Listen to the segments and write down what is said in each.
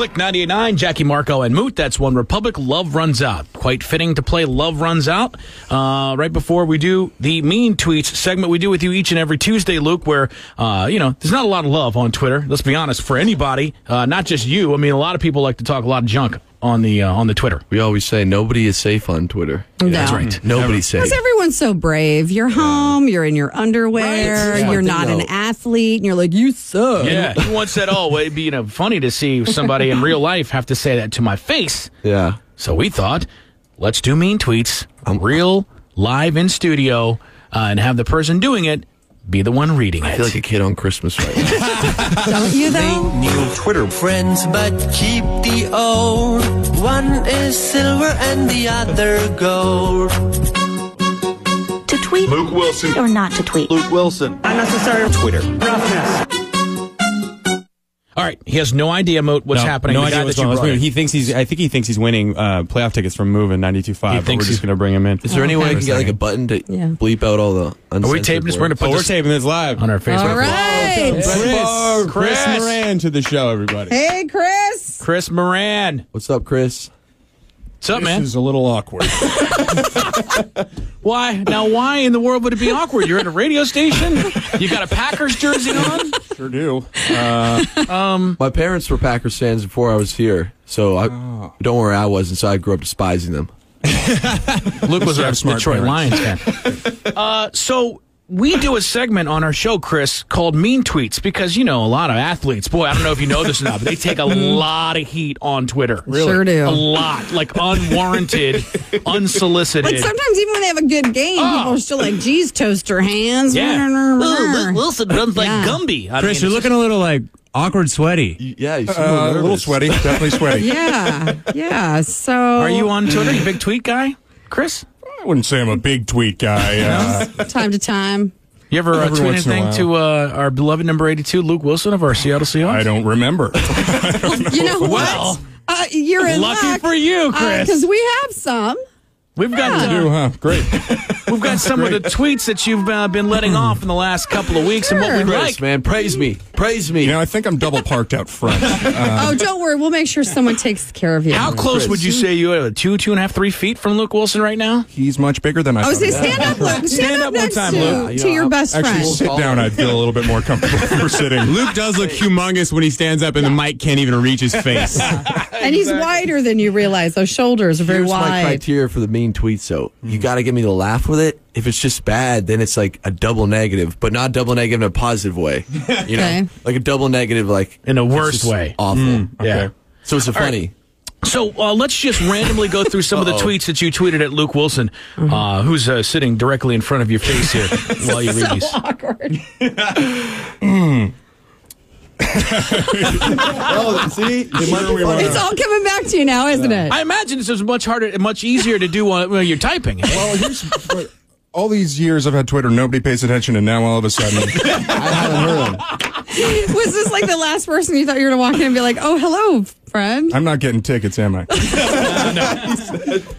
Click 98.9, Jackie, Marco, and Moote. That's One Republic. Love Runs Out. Quite fitting to play Love Runs Out right before we do the Mean Tweets segment we do with you each and every Tuesday, Luke, where, there's not a lot of love on Twitter. Let's be honest, for anybody, not just you. I mean, a lot of people like to talk a lot of junk on the Twitter. We always say nobody is safe on Twitter. No. That's right. Nobody's safe. Because everyone's so brave. You're home, you're in your underwear, Right. you're not an athlete, and you're like, you suck. Yeah, he once said, it'd be funny to see somebody in real life have to say that to my face. Yeah. So we thought, let's do Mean Tweets, real, live in studio, and have the person doing it be the one reading it. I feel like a kid on Christmas right now. Don't you, though? New Twitter friends, but keep the old. One is silver and the other gold. To tweet Luke Willson. or not to tweet? Luke Willson. Unnecessary Twitter roughness. All right, he has no idea, Mote, what's happening. No The idea guy what's that you going on. brought in. I think he thinks he's winning playoff tickets from Move in 92.5. But we're just going to bring him in. Is there any way I can get like a button to bleep out all the uncensored Are we taping this? We're going to words? put We're taping this live on our Facebook. All right. Chris Moran to the show, everybody. Hey, Chris. Chris Moran. What's up, Chris? What's up, man? This is a little awkward. Why? Now, why in the world would it be awkward? You're at a radio station? You got a Packers jersey on? Sure do. My parents were Packers fans before I was here, so don't worry, I wasn't, so I grew up despising them. Luke was a Smart Detroit parents. Lions fan. So we do a segment on our show, Chris, called Mean Tweets, because, a lot of athletes, boy, I don't know if you know this or not, but they take a lot of heat on Twitter. Really? Sure do. A lot. Like unwarranted, unsolicited. Like sometimes even when they have a good game, people are still like, geez, toaster hands. Yeah. Luke Wilson runs like Gumby. Chris, you're looking a little like awkward, sweaty. Yeah, you seem A little sweaty. Definitely sweaty. Yeah. So Are you on Twitter? You a big tweet guy, Chris? I wouldn't say I'm a big tweet guy. time to time. You ever Every tweet once in a anything to our beloved number 82, Luke Wilson of our Seattle Seahawks? I don't remember. You know what? Well, you're in lucky luck. for you, Chris. Because we have some. We've got You do, huh? Great. we've got some of the tweets that you've been letting off in the last couple of weeks, and what we'd Chris, like. man, praise me. Praise me. I think I'm double parked out front. Don't worry. We'll make sure someone takes care of you. How close Chris. would you say you are? 2.5, 3 feet from Luke Wilson right now? He's much bigger than I thought. Say he was. stand up, Luke. Stand up one next time, to, Luke. to your best Actually, friend. sit down. I'd feel a little bit more comfortable for sitting. Luke does look humongous when he stands up and the mic can't even reach his face. And he's wider than you realize. Those shoulders are very Here's my wide. criteria for the mean tweets, though. You got to get me to laugh with it. If it's just bad, then it's like a double negative, but not double negative in a positive way. Okay. Like a double negative, like In a it's worse just way. Awful. Yeah. So it's funny. So let's just randomly go through some of the tweets that you tweeted at Luke Wilson, who's sitting directly in front of your face here while you read these. Awkward. Oh, see? It's all coming back to you now, isn't it? I imagine this is much harder and much easier to do when you're typing. Well, here's all these years I've had Twitter, nobody pays attention, and now all of a sudden, I haven't heard them. Was this like the last person you thought you were going to walk in and be like, oh, hello, friend? I'm not getting tickets, am I?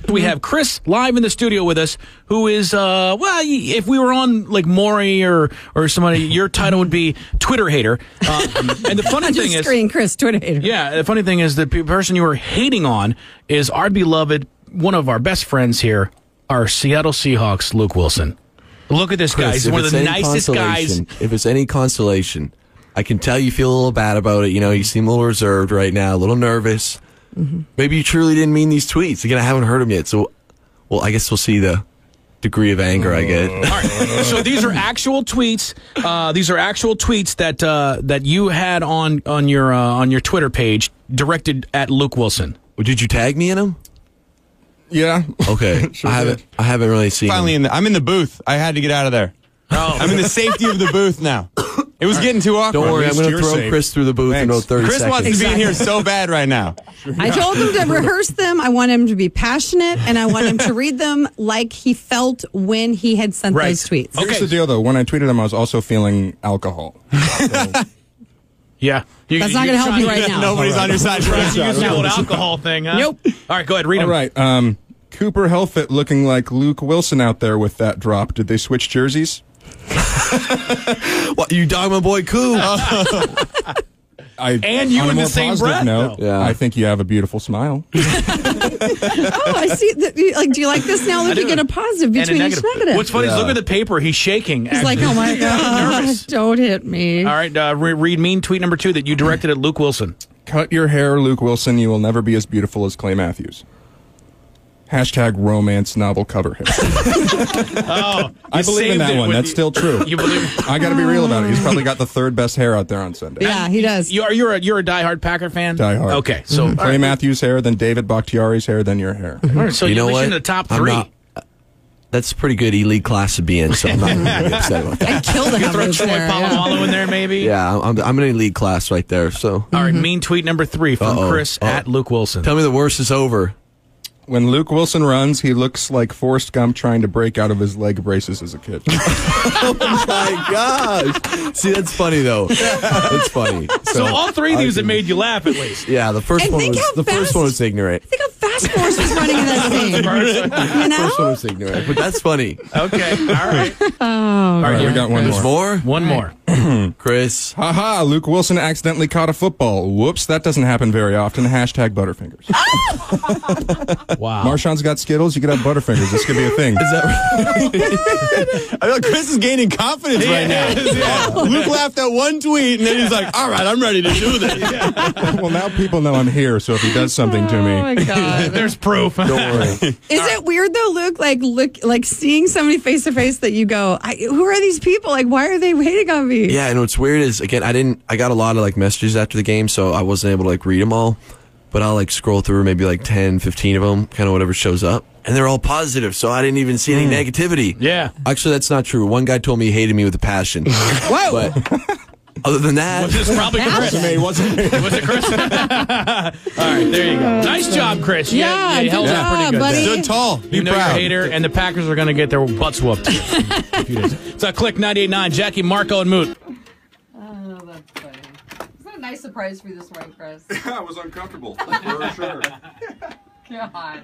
We have Chris live in the studio with us, who is, if we were on like Maury or somebody, your title would be Twitter hater. And the funny thing is, Screen Chris, Twitter hater. yeah, the funny thing is the person you were hating on is our beloved, one of our best friends here, our Seattle Seahawks, Luke Wilson. Look at this guy. Chris, He's one of the nicest guys. If it's any consolation, I can tell you feel a little bad about it. You seem a little reserved right now, a little nervous. Maybe you truly didn't mean these tweets. Again, I haven't heard them yet. So, I guess we'll see the degree of anger I get. All right. So these are actual tweets. These are actual tweets that you had on your Twitter page directed at Luke Wilson. Did you tag me in them? Yeah. Okay. Sure I haven't really seen Finally, them. I'm in the booth. I had to get out of there. Oh. I'm in the safety of the booth now. It was getting too awkward. Don't worry, I'm least going to you're throw safe. Chris through the booth in about 30 Chris seconds. wants to be in here so bad right now. I told him to rehearse them. I want him to be passionate, and I want him to read them like he felt when he had sent Right. those tweets. Here's the deal, though. When I tweeted them, I was also feeling alcohol. Yeah. That's not going to help you right now. Nobody's on your side. Use the old alcohol thing, huh? Nope. All right, go ahead, read All them. right. Cooper Helfett looking like Luke Wilson out there with that drop. Did they switch jerseys? What, you dog my boy Coop? And you on a in the more same positive breath, note, though. Yeah. I think you have a beautiful smile. Oh, I see. Like, do you like this now? Look, you get a positive And a between each negative. What's funny is look at the paper. He's shaking. He's like, oh my God, don't hit me. All right, read mean tweet number 2 that you directed at Luke Willson. Cut your hair, Luke Willson. You will never be as beautiful as Clay Matthews. Hashtag romance novel cover hair. Oh, I believe in that one. That's still true. You believe? I got to be real about it. He's probably got the 3rd best hair out there on Sunday. Yeah, he does. You're a diehard Packer fan. Diehard. Okay, so Clay Matthews' hair, then David Bakhtiari's hair, then your hair. all right, so You know at least what? in the top I'm 3. not- That's a pretty good elite class to be in, so I'm not really upset about that. I'd kill to have Throw those Troy there. Yeah. Polamalu in there, maybe. Yeah, I'm an elite class right there. So All right, mean tweet number 3 from Uh-oh. Chris at Luke Willson. tell me the worst is over. When Luke Willson runs, he looks like Forrest Gump trying to break out of his leg braces as a kid. Oh my gosh! See, that's funny though. That's funny. So all 3 of these have made you laugh at least. Yeah, the first And one think was how first one was ignorant. Think how fast Forrest was running in that scene. You First one know? was ignorant, but that's funny. Okay, all right. Oh, All right, we got one There's more. more, One more. Chris. Haha, Luke Wilson accidentally caught a football. Whoops, that doesn't happen very often. Hashtag Butterfingers. Wow. Marshawn's got Skittles, you could have Butterfingers. This could be a thing. Is that right? I feel like Chris is gaining confidence right now. Yeah. Luke laughed at one tweet, and then he's like, "All right, I'm ready to do this." Well, now people know I'm here, so if he does something to Oh me. my God. There's proof. Don't worry. Is it weird though, Luke? Like seeing somebody face to face that you go, who are these people? Like, why are they hating on me? Yeah, and what's weird is again, I got a lot of like messages after the game, so I wasn't able to like read them all. But I'll like scroll through maybe like 10, 15 of them, kind of whatever shows up. And they're all positive, so I didn't even see any negativity. Yeah. Actually, that's not true. One guy told me he hated me with a passion. Whoa. But other than that, This is probably Chris. Wasn't me. Was it Chris? All right, there you go. Nice job, Chris. Yeah, you held good up pretty job, good. buddy. stood tall. You Be know you're a proud. hater, and the Packers are going to get their butts whooped. in a few days. It's Click 98.9. Jackie, Marco, and Moot. Oh, that's funny. Is that a nice surprise for you this morning, Chris? I was uncomfortable, for sure. God.